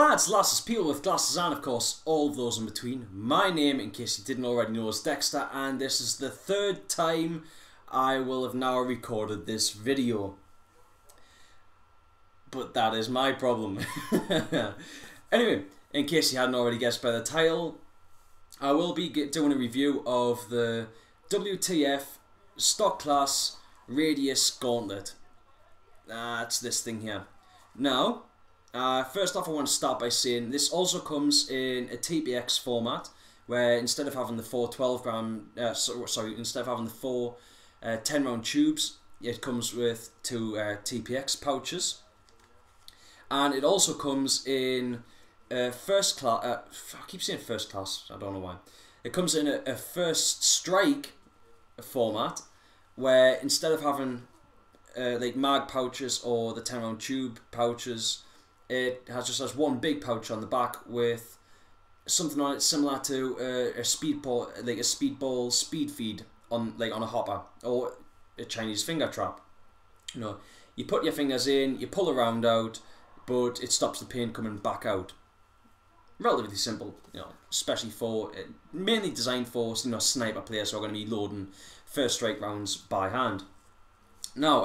Lads, lasses, people with glasses and of course all of those in between, my name, in case you didn't already know, is Dexter, and this is the third time I will have now recorded this video. But that is my problem. Anyway, in case you hadn't already guessed by the title, I will be doing a review of the WTF stock class Radius Gauntlet. That's this thing here. Now, first off, I want to start by saying this also comes in a TPX format, where instead of having the four 12 gram, instead of having the four 10 round tubes, it comes with two TPX pouches, and it also comes in first class. I keep saying first class. I don't know why. It comes in a first strike format, where instead of having like mag pouches or the 10 round tube pouches, it just has one big pouch on the back with something on it similar to a speedball, like a speedball speed feed on a hopper or a Chinese finger trap. You know, you put your fingers in, you pull the round out, but it stops the paint coming back out. Relatively simple, you know, especially for mainly designed for sniper players who are going to be loading first strike rounds by hand. Now,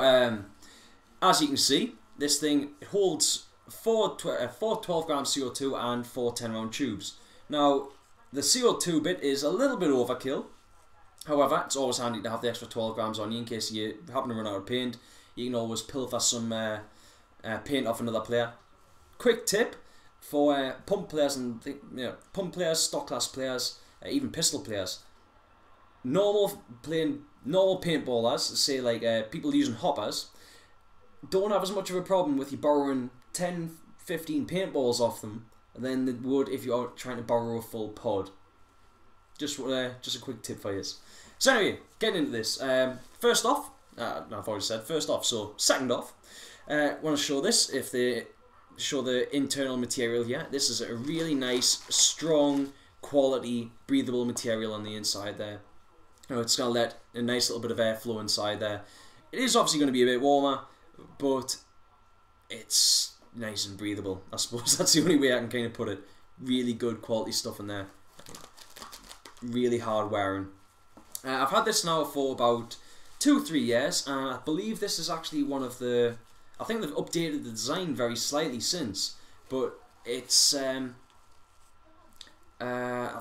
as you can see, this thing holds four 12 gram CO2 and four 10 round tubes. Now, the CO2 bit is a little bit overkill. However, it's always handy to have the extra 12 grams on you in case you happen to run out of paint. You can always pilfer some paint off another player. Quick tip for pump players and pump players, stock class players, even pistol players. Normal paintballers, say like people using hoppers, don't have as much of a problem with you borrowing 10, 15 paintballs off them than they would if you're trying to borrow a full pod. Just a quick tip for you. So anyway, getting into this. First off, I've already said first off. So second off, want to show this. If they show the internal material here, this is a really nice, strong, quality, breathable material on the inside there. You know, it's going to let a nice little bit of airflow inside there. It is obviously going to be a bit warmer, but it's nice and breathable. I suppose that's the only way I can kind of put it. Really good quality stuff in there. Really hard wearing. I've had this now for about 2-3 years, and I believe this is actually one of the... I think they've updated the design very slightly since, but it's... I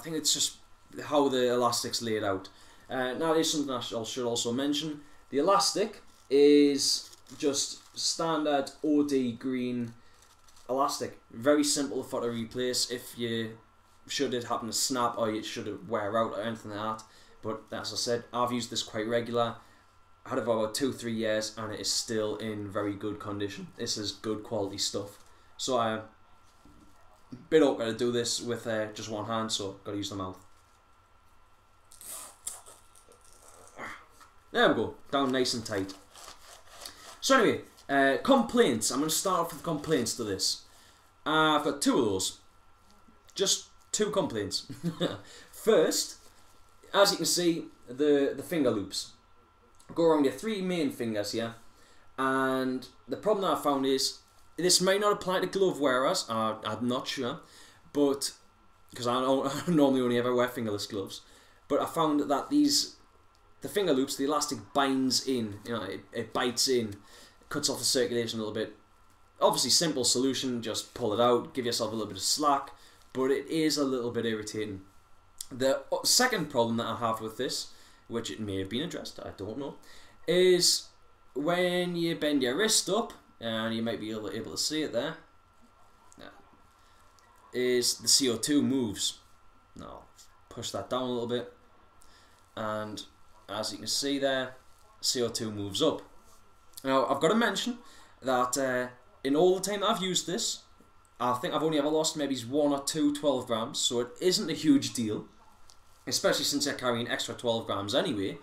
think it's just how the elastic's laid out. Now there's something I should also mention. The elastic is just standard OD green elastic. Very simple for to replace if you should it happen to snap or you should it wear out or anything like that. But as I said, I've used this quite regular. I had it for about 2-3 years and it is still in very good condition. This is good quality stuff. So a bit awkward to do this with just one hand, so got to use the mouth. There we go, down nice and tight. So anyway, complaints. I'm going to start off with complaints to this. I've got two of those. Just two complaints. First, as you can see, the finger loops go around your three main fingers here, and the problem that I found is this might not apply to glove wearers. I'm not sure, but because I normally only ever wear fingerless gloves, but I found that the finger loops, the elastic binds in, it bites in, cuts off the circulation a little bit. Obviously simple solution, just pull it out, give yourself a little bit of slack, but it is a little bit irritating. The second problem that I have with this, which it may have been addressed, I don't know, is when you bend your wrist up, and you might be able to see it there, is the CO2 moves. Now, push that down a little bit, and as you can see there, CO2 moves up. Now, I've got to mention that in all the time that I've used this, I think I've only ever lost maybe 1 or 2 12 grams, so it isn't a huge deal, especially since you're carrying extra 12 grams anyway.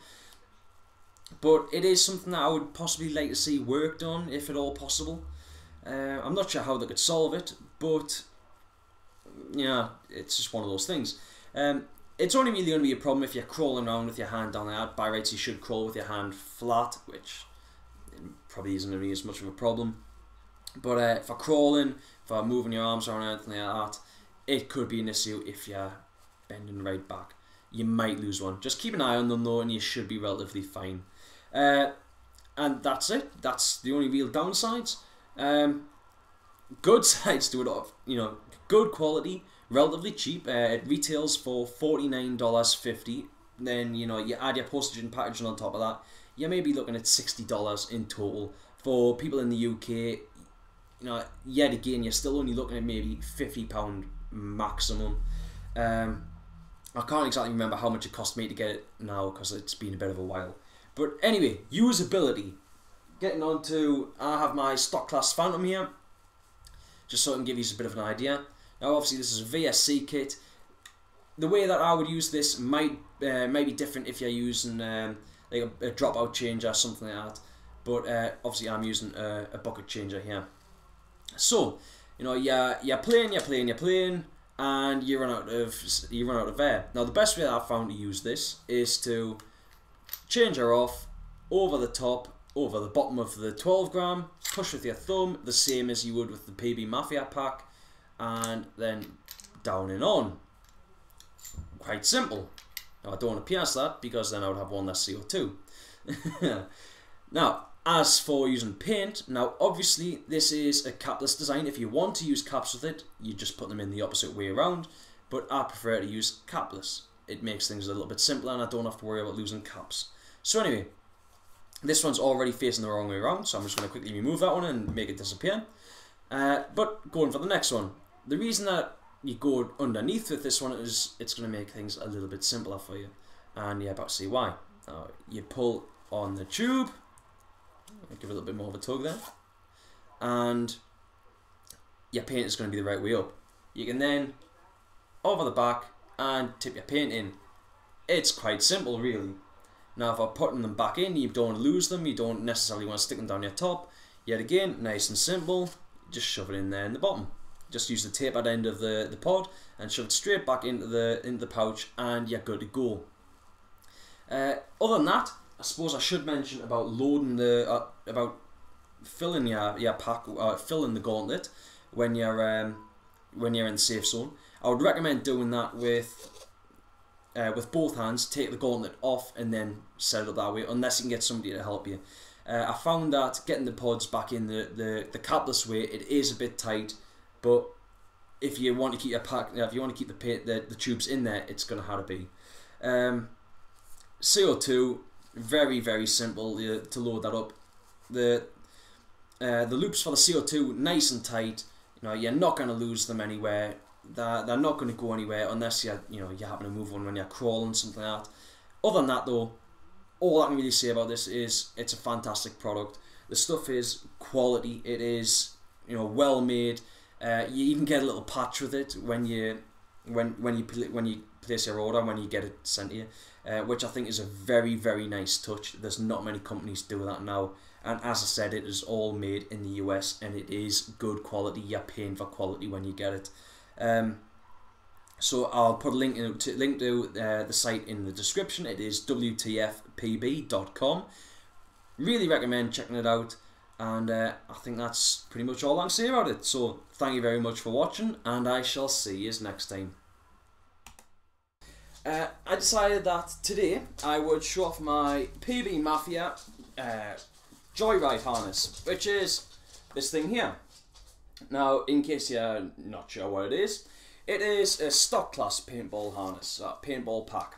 But it is something that I would possibly like to see worked on, if at all possible. I'm not sure how they could solve it, but yeah, it's just one of those things. It's only really going to be a problem if you're crawling around with your hand down there. By rights, you should crawl with your hand flat, which probably isn't going to be as much of a problem. But for crawling, for moving your arms around, anything like that, it could be an issue if you're bending right back. You might lose one. Just keep an eye on them though, and you should be relatively fine. And that's it. That's the only real downsides. Good sides to it, you know, good quality, relatively cheap. It retails for $49.50. Then, you know, you add your postage and packaging on top of that, you may be looking at $60 in total. For people in the UK, you know, yet again, you're still only looking at maybe £50 maximum. I can't exactly remember how much it cost me to get it now because it's been a bit of a while. But anyway, usability. Getting on to, I have my stock class Phantom here, just so I can give you a bit of an idea. Now obviously this is a VSC kit. The way that I would use this might be different if you're using like a dropout changer or something like that. But obviously I'm using a bucket changer here. So, you know, you're playing, and you run out of air. Now the best way that I've found to use this is to change her off over the top, over the bottom of the 12 gram, push with your thumb, the same as you would with the PB Mafia pack, and then down and on. Quite simple. Now I don't want to pierce that because then I would have one less CO2. Now, as for using paint, now obviously this is a capless design. If you want to use caps with it, you just put them in the opposite way around, but I prefer to use capless. It makes things a little bit simpler and I don't have to worry about losing caps. So anyway, this one's already facing the wrong way around, so I'm just going to quickly remove that one and make it disappear. But going for the next one. The reason that you go underneath with this one is it's going to make things a little bit simpler for you. And you're about to see why. You pull on the tube, give it a little bit more of a tug there, and your paint is going to be the right way up. You can then over the back and tip your paint in. It's quite simple really. Now for putting them back in, you don't lose them, you don't necessarily want to stick them down your top. Yet again, nice and simple, just shove it in there in the bottom. Just use the tapered end of the pod and shove it straight back into the pouch and you're good to go. Other than that, I suppose I should mention about loading about filling your pack, filling the gauntlet when you're in the safe zone. I would recommend doing that with both hands. Take the gauntlet off and then set it up that way, unless you can get somebody to help you. I found that getting the pods back in the capless way, it is a bit tight, but if you want to keep your pack, if you want to keep the tubes in there, it's gonna have to be. CO2, very very simple to load that up. The loops for the CO2 nice and tight. You know, you're not gonna lose them anywhere. They're not going to go anywhere unless you happen to move one when you're crawling, something like that. Other than that though, all I can really say about this is it's a fantastic product. The stuff is quality. It is, you know, well made. You even get a little patch with it when you place your order, when you get it sent to you, which I think is a very very nice touch. There's not many companies do that now, and as I said, it is all made in the US and it is good quality. You're paying for quality when you get it. So I'll put a link to the site in the description. It is WTFPB.com. Really recommend checking it out, and I think that's pretty much all I can say about it. So thank you very much for watching, and I shall see you next time. I decided that today I would show off my PB Mafia Joyride harness, which is this thing here. Now, in case you're not sure what it is a stock class paintball harness, paintball pack.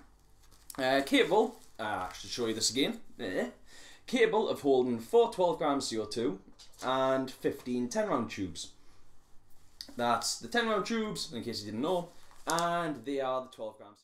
Capable, I should show you this again, capable of holding 4 12 gram CO2 and 15 10 round tubes. That's the 10 round tubes, in case you didn't know, and they are the 12 grams.